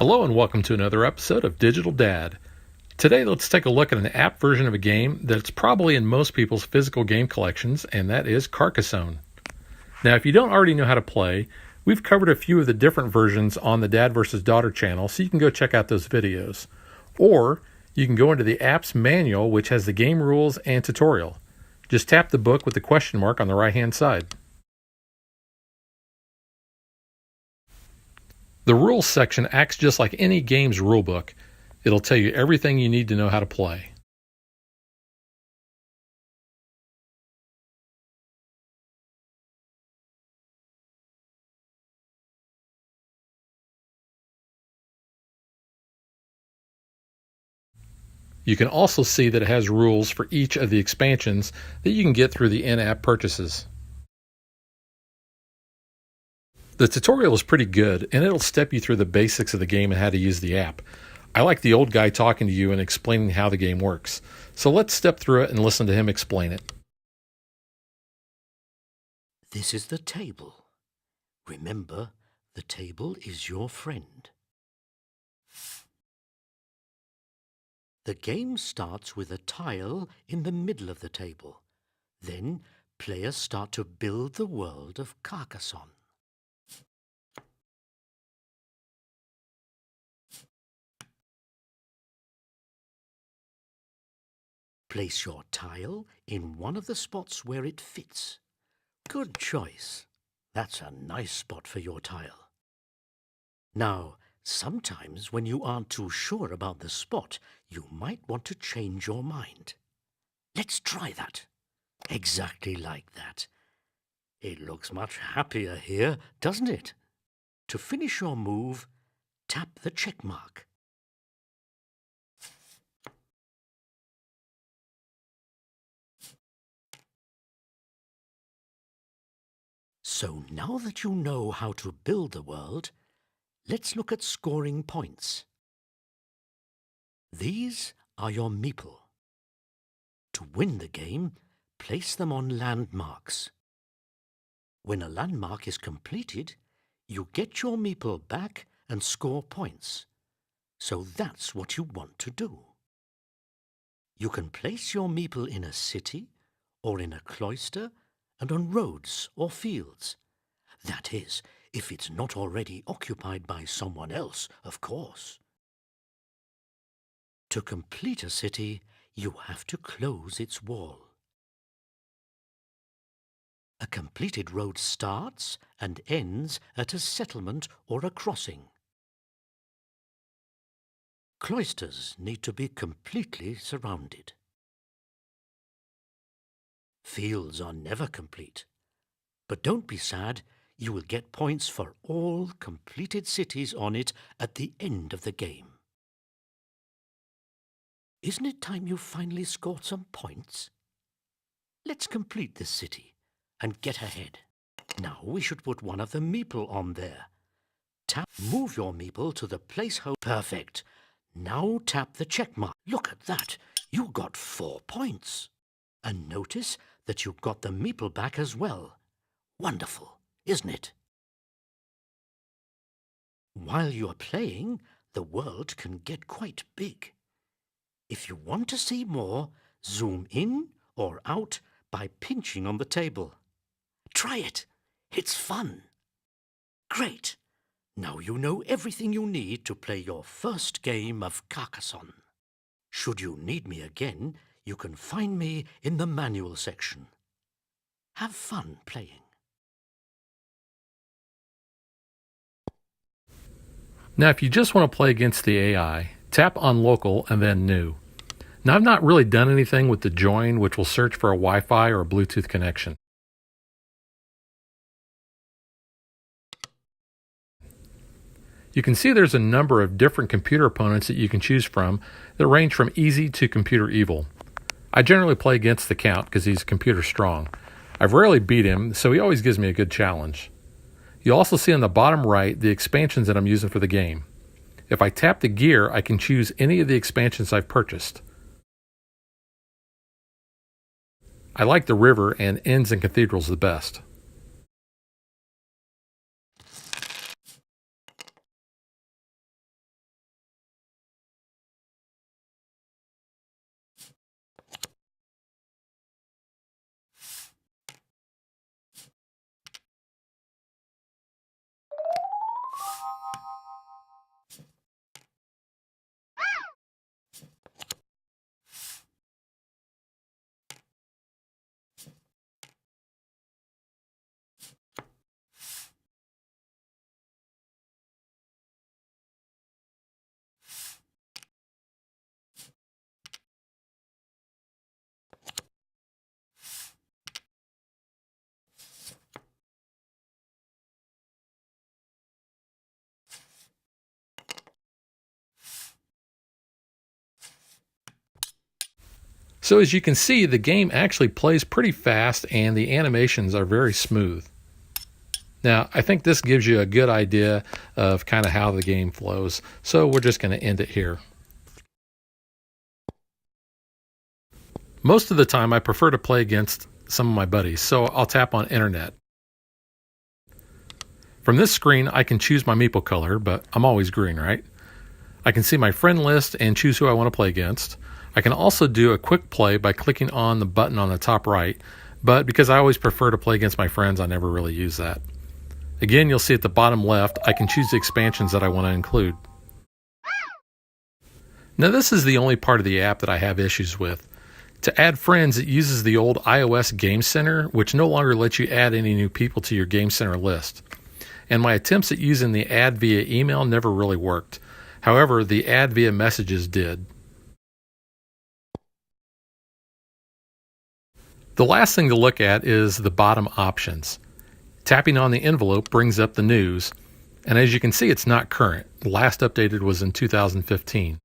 Hello and welcome to another episode of Digital Dad. Today let's take a look at an app version of a game that's probably in most people's physical game collections, and that is Carcassonne. Now if you don't already know how to play, we've covered a few of the different versions on the Dad vs. Daughter channel, so you can go check out those videos. Or you can go into the app's manual, which has the game rules and tutorial. Just tap the book with the question mark on the right hand side. The rules section acts just like any game's rulebook. It'll tell you everything you need to know how to play. You can also see that it has rules for each of the expansions that you can get through the in-app purchases. The tutorial is pretty good, and it'll step you through the basics of the game and how to use the app. I like the old guy talking to you and explaining how the game works. So let's step through it and listen to him explain it. This is the table. Remember, the table is your friend. The game starts with a tile in the middle of the table. Then, players start to build the world of Carcassonne. Place your tile in one of the spots where it fits. Good choice. That's a nice spot for your tile. Now, sometimes when you aren't too sure about the spot, you might want to change your mind. Let's try that. Exactly like that. It looks much happier here, doesn't it? To finish your move, tap the check mark. So now that you know how to build the world, let's look at scoring points. These are your meeple. To win the game, place them on landmarks. When a landmark is completed, you get your meeple back and score points. So that's what you want to do. You can place your meeple in a city or in a cloister and on roads or fields. That is, if it's not already occupied by someone else, of course. To complete a city, you have to close its wall. A completed road starts and ends at a settlement or a crossing. Cloisters need to be completely surrounded. Fields are never complete. But don't be sad, you will get points for all completed cities on it at the end of the game. Isn't it time you finally scored some points? Let's complete this city and get ahead. Now we should put one of the meeple on there. Move your meeple to the placeholder. Perfect. Now tap the check mark. Look at that. You got 4 points. And notice that you got the meeple back as well. Wonderful, isn't it? While you are playing, the world can get quite big. If you want to see more, zoom in or out by pinching on the table. Try it. It's fun. Great. Now you know everything you need to play your first game of Carcassonne. Should you need me again, you can find me in the manual section. Have fun playing. Now if you just want to play against the AI, tap on Local and then New. Now I've not really done anything with the Join, which will search for a Wi-Fi or a Bluetooth connection. You can see there's a number of different computer opponents that you can choose from that range from easy to computer evil. I generally play against the Count because he's computer strong. I've rarely beat him, so he always gives me a good challenge. You'll also see on the bottom right the expansions that I'm using for the game. If I tap the gear, I can choose any of the expansions I've purchased. I like the river and Inns and Cathedrals the best. So as you can see, the game actually plays pretty fast and the animations are very smooth. Now, I think this gives you a good idea of kind of how the game flows, so we're just going to end it here. Most of the time, I prefer to play against some of my buddies, so I'll tap on Internet. From this screen, I can choose my meeple color, but I'm always green, right? I can see my friend list and choose who I want to play against. I can also do a quick play by clicking on the button on the top right, but because I always prefer to play against my friends, I never really use that. Again, you'll see at the bottom left, I can choose the expansions that I want to include. Now, this is the only part of the app that I have issues with. To add friends, it uses the old iOS Game Center, which no longer lets you add any new people to your Game Center list. And my attempts at using the add via email never really worked. However, the add via messages did. The last thing to look at is the bottom options. Tapping on the envelope brings up the news, and as you can see, it's not current. The last updated was in 2015.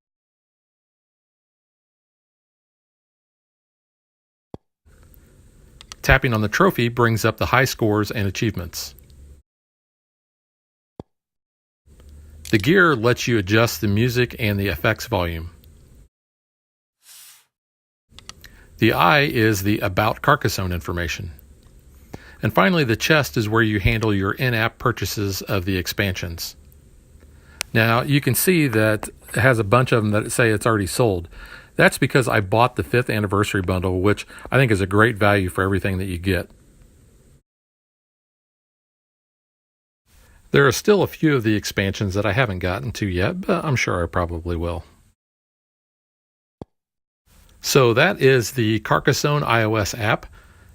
Tapping on the trophy brings up the high scores and achievements. The gear lets you adjust the music and the effects volume. The eye is the About Carcassonne information. And finally, the chest is where you handle your in-app purchases of the expansions. Now, you can see that it has a bunch of them that say it's already sold. That's because I bought the 5th anniversary bundle, which I think is a great value for everything that you get. There are still a few of the expansions that I haven't gotten to yet, but I'm sure I probably will. So that is the Carcassonne iOS app.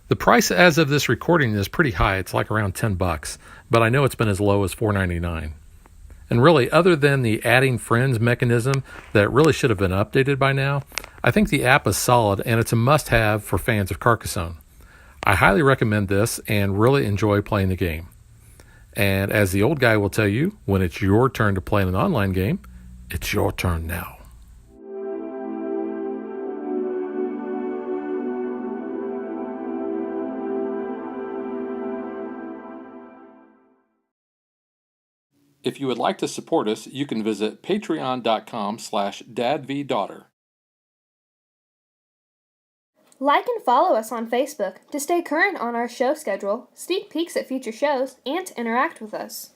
The price as of this recording is pretty high. It's like around $10, but I know it's been as low as $4.99. And really, other than the adding friends mechanism that really should have been updated by now, I think the app is solid and it's a must-have for fans of Carcassonne. I highly recommend this and really enjoy playing the game. And as the old guy will tell you, when it's your turn to play an online game, it's your turn now. If you would like to support us, you can visit patreon.com/dadvdaughter. Like and follow us on Facebook to stay current on our show schedule, sneak peeks at future shows, and to interact with us.